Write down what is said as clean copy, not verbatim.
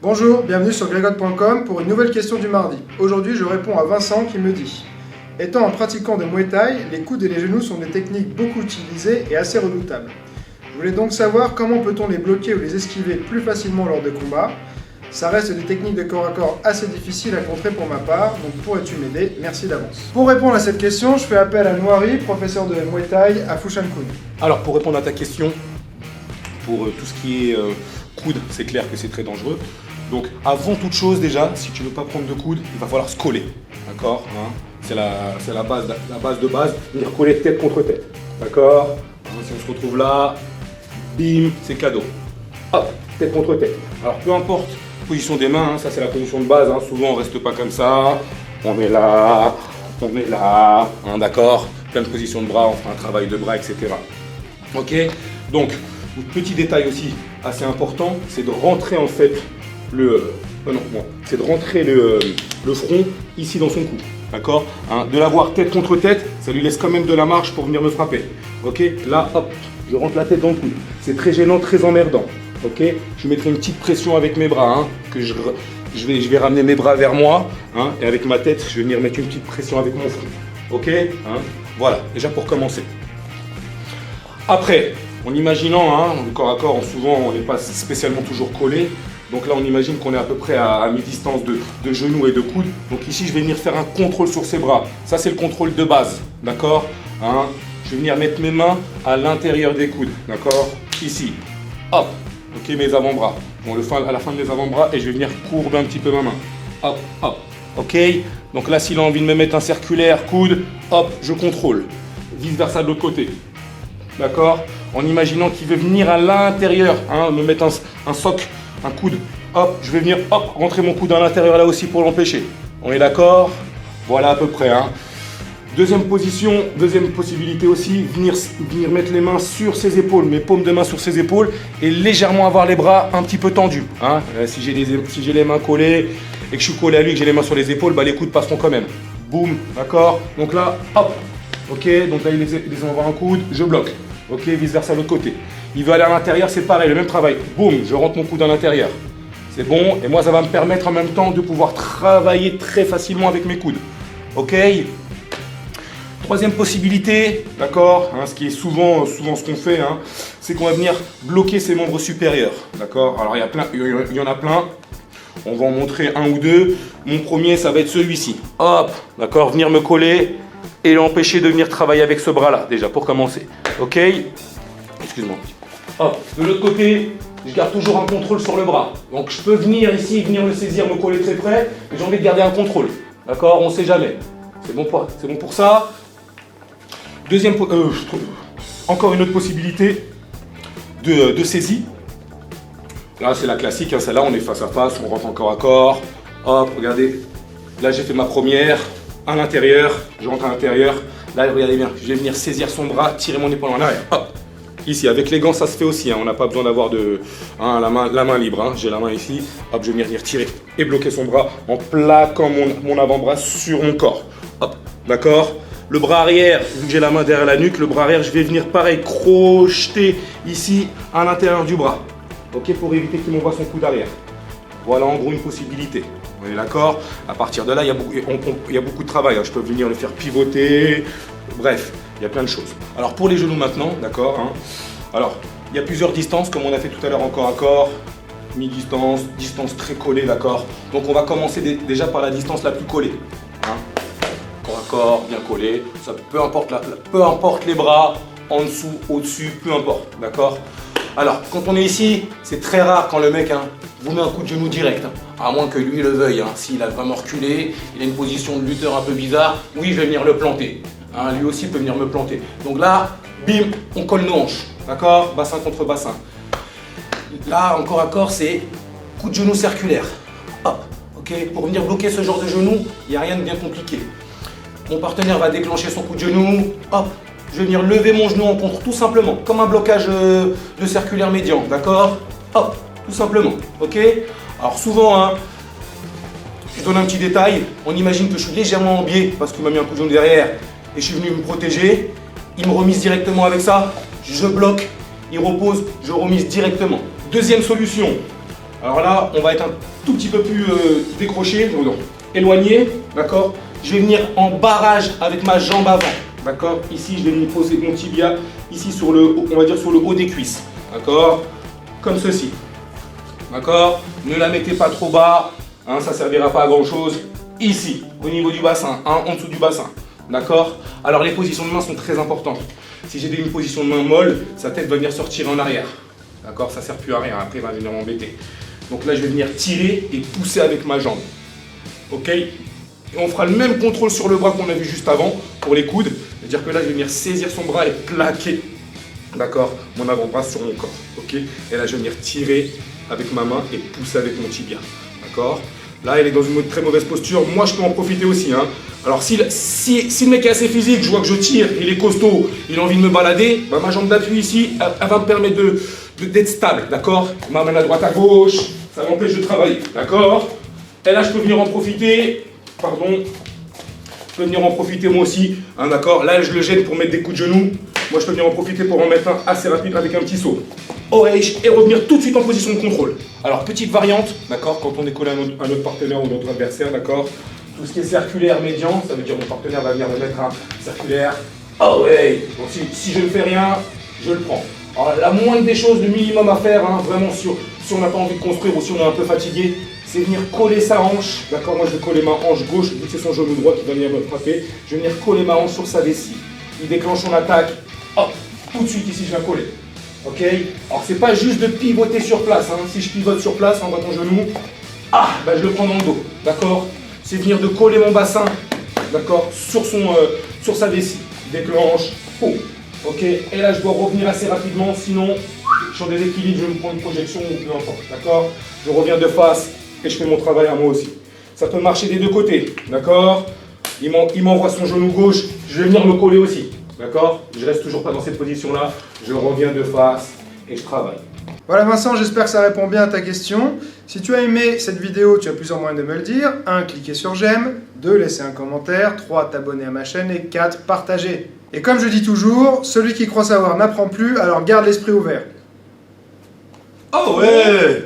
Bonjour, bienvenue sur gregot.com pour une nouvelle question du mardi. Aujourd'hui, je réponds à Vincent qui me dit: étant un pratiquant de Muay Thai, les coudes et les genoux sont des techniques beaucoup utilisées et assez redoutables. Je voulais donc savoir comment peut-on les bloquer ou les esquiver plus facilement lors de combats. Ça reste des techniques de corps à corps assez difficiles à contrer pour ma part, donc pourrais-tu m'aider? Merci d'avance. Pour répondre à cette question, je fais appel à Noiri, professeur de Muay Thai à Fushankun. Alors pour répondre à ta question, pour tout ce qui est coude, c'est clair que c'est très dangereux. Donc avant toute chose déjà, si tu ne veux pas prendre de coude, il va falloir se coller. D'accord, hein? C'est la base de base. Venir coller tête contre tête. D'accord, hein, si on se retrouve là, bim, c'est cadeau. Hop, tête contre tête. Alors peu importe la position des mains, hein, ça c'est la position de base. Hein. Souvent on ne reste pas comme ça. On est là, hein, d'accord. Plein de positions de bras, on fera un travail de bras, etc. Ok, donc petit détail aussi assez important, c'est de rentrer en fait c'est de rentrer le front ici dans son cou, d'accord, hein, de l'avoir tête contre tête, ça lui laisse quand même de la marge pour venir me frapper, ok, là, hop, je rentre la tête dans le coude, c'est très gênant, très emmerdant, ok, je mettrai une petite pression avec mes bras, hein, que je vais ramener mes bras vers moi, hein, et avec ma tête, je vais venir mettre une petite pression avec mon front, ok, hein, voilà, déjà pour commencer. Après, en imaginant, hein, le corps à corps, souvent on n'est pas spécialement toujours collé. Donc là on imagine qu'on est à peu près à mi-distance de genoux et de coude. Donc ici je vais venir faire un contrôle sur ses bras. Ça c'est le contrôle de base, d'accord, hein. Je vais venir mettre mes mains à l'intérieur des coudes, d'accord, ici. Hop, ok, mes avant-bras. Bon, à la fin de mes avant-bras et je vais venir courber un petit peu ma main. Hop, hop, ok. Donc là s'il a envie de me mettre un circulaire, coude, hop, je contrôle. Vice versa de l'autre côté. D'accord, en imaginant qu'il veut venir à l'intérieur, hein, me mettre un soc, un coude, hop, je vais venir, hop, rentrer mon coude à l'intérieur là aussi pour l'empêcher. On est d'accord? Voilà à peu près. Hein. Deuxième position, deuxième possibilité aussi, venir mettre les mains sur ses épaules, mes paumes de main sur ses épaules et légèrement avoir les bras un petit peu tendus. Hein. Si j'ai les mains collées et que je suis collé à lui et que j'ai les mains sur les épaules, bah, les coudes passeront quand même. Boum, d'accord? Donc là, hop, ok, donc là ils vont avoir un coude, je bloque. Ok, vice versa de l'autre côté. Il veut aller à l'intérieur, c'est pareil, le même travail. Boum, je rentre mon coude à l'intérieur. C'est bon, et moi ça va me permettre en même temps de pouvoir travailler très facilement avec mes coudes. Ok. Troisième possibilité, d'accord, hein, ce qui est souvent ce qu'on fait, hein, c'est qu'on va venir bloquer ses membres supérieurs. D'accord. Alors il y en a plein. On va en montrer un ou deux. Mon premier, ça va être celui-ci. Hop, d'accord, venir me coller et l'empêcher de venir travailler avec ce bras-là, déjà, pour commencer. Ok? Excuse-moi. Hop, de l'autre côté, je garde toujours un contrôle sur le bras. Donc je peux venir ici, venir me saisir, me coller très près, mais j'ai envie de garder un contrôle. D'accord? On ne sait jamais. C'est bon pour ça. Encore une autre possibilité de saisie. Là, c'est la classique, hein, celle-là, on est face à face, on rentre en corps à corps. Hop, regardez. Là, j'ai fait ma première. À l'intérieur, je rentre à l'intérieur. Là, regardez bien, je vais venir saisir son bras, tirer mon épaule en arrière. Hop. Ici, avec les gants, ça se fait aussi. Hein. On n'a pas besoin d'avoir la main libre. Hein. J'ai la main ici. Hop, je vais venir tirer et bloquer son bras en plaquant mon avant-bras sur mon corps. Hop, d'accord. Le bras arrière, vu que j'ai la main derrière la nuque, le bras arrière, je vais venir pareil, crocheter ici à l'intérieur du bras. Ok, pour éviter qu'il m'envoie son coup d'arrière. Voilà en gros une possibilité. On est d'accord? À partir de là, il y a beaucoup de travail. Hein. Je peux venir le faire pivoter. Bref, il y a plein de choses. Alors pour les genoux maintenant, d'accord, hein. Alors, il y a plusieurs distances, comme on a fait tout à l'heure en corps à corps. Mi-distance, distance très collée, d'accord. Donc on va commencer déjà par la distance la plus collée. Hein. Corps à corps, bien collé. Ça, peu importe les bras, en dessous, au-dessus, peu importe, d'accord. Alors, quand on est ici, c'est très rare quand le mec vous met un coup de genou direct, hein, à moins que lui le veuille. Hein. S'il a vraiment reculé, il a une position de lutteur un peu bizarre, oui, je vais venir le planter. Hein, lui aussi peut venir me planter. Donc là, bim, on colle nos hanches, d'accord, bassin contre bassin. Là, en corps à corps, c'est coup de genou circulaire. Hop, ok. Pour venir bloquer ce genre de genou, il n'y a rien de bien compliqué. Mon partenaire va déclencher son coup de genou, hop. Je vais venir lever mon genou en contre, tout simplement, comme un blocage de circulaire médian, d'accord? Hop, tout simplement, ok? Alors souvent, hein, je donne un petit détail, on imagine que je suis légèrement en biais parce qu'il m'a mis un coup de genou derrière et je suis venu me protéger. Il me remise directement avec ça, je bloque, il repose, je remise directement. Deuxième solution, Alors là, on va être un tout petit peu plus décroché, donc éloigné, d'accord. Je vais venir en barrage avec ma jambe avant, d'accord. Ici, je vais venir poser mon tibia, ici sur le, on va dire sur le haut des cuisses, d'accord. Comme ceci, d'accord. Ne la mettez pas trop bas, hein, ça ne servira pas à grand chose. Ici, au niveau du bassin, hein, en dessous du bassin, d'accord. Alors les positions de main sont très importantes. Si j'ai une position de main molle, sa tête va venir sortir en arrière, d'accord. Ça ne sert plus à rien, après il va venir m'embêter. Donc là, je vais venir tirer et pousser avec ma jambe. Ok? Et on fera le même contrôle sur le bras qu'on a vu juste avant pour les coudes. C'est-à-dire que là, je vais venir saisir son bras et plaquer, d'accord, mon avant-bras sur mon corps. Ok? Et là, je vais venir tirer avec ma main et pousser avec mon tibia. D'accord? Là, elle est dans une très mauvaise posture. Moi, je peux en profiter aussi. Hein. Alors, si le mec est assez physique, je vois que je tire, il est costaud, il a envie de me balader, bah, ma jambe d'appui ici, elle va me permettre d'être stable, d'accord? Je m'amène à droite à gauche, ça m'empêche de travailler, d'accord? Et là, je peux venir en profiter, pardon, je peux venir en profiter moi aussi, hein, d'accord? Là, je le gêne pour mettre des coups de genoux. Moi, je peux venir en profiter pour en mettre un assez rapide avec un petit saut. Oreille et revenir tout de suite en position de contrôle. Alors, petite variante, d'accord? Quand on est collé à notre partenaire ou notre adversaire, d'accord? Tout ce qui est circulaire médian, ça veut dire mon partenaire va venir me mettre un circulaire. Oh ouais. Donc si je ne fais rien, je le prends. Alors, la moindre des choses, le minimum à faire, hein, vraiment si on n'a pas envie de construire ou si on est un peu fatigué, c'est venir coller sa hanche. D'accord, moi je vais coller ma hanche gauche, vu que c'est son genou droit qui va venir me frapper. Je vais venir coller ma hanche sur sa vessie. Il déclenche son attaque. Hop, tout de suite ici je viens coller. Ok? Alors c'est pas juste de pivoter sur place. Hein. Si je pivote sur place en battant genou, bah, je le prends dans le dos. D'accord? C'est venir de coller mon bassin, d'accord, sur sa vessie. Déclenche, ok, et là je dois revenir assez rapidement, sinon je suis en déséquilibre, je me prends une projection ou peu importe, d'accord. Je reviens de face et je fais mon travail à moi aussi. Ça peut marcher des deux côtés, d'accord. Il m'envoie son genou gauche, je vais venir me coller aussi, d'accord. Je reste toujours pas dans cette position-là, je reviens de face et je travaille. Voilà Vincent, j'espère que ça répond bien à ta question. Si tu as aimé cette vidéo, tu as plusieurs moyens de me le dire. 1. Cliquer sur j'aime. 2. Laisser un commentaire. 3. T'abonner à ma chaîne. Et 4. Partager. Et comme je dis toujours, celui qui croit savoir n'apprend plus, alors garde l'esprit ouvert. Oh ouais!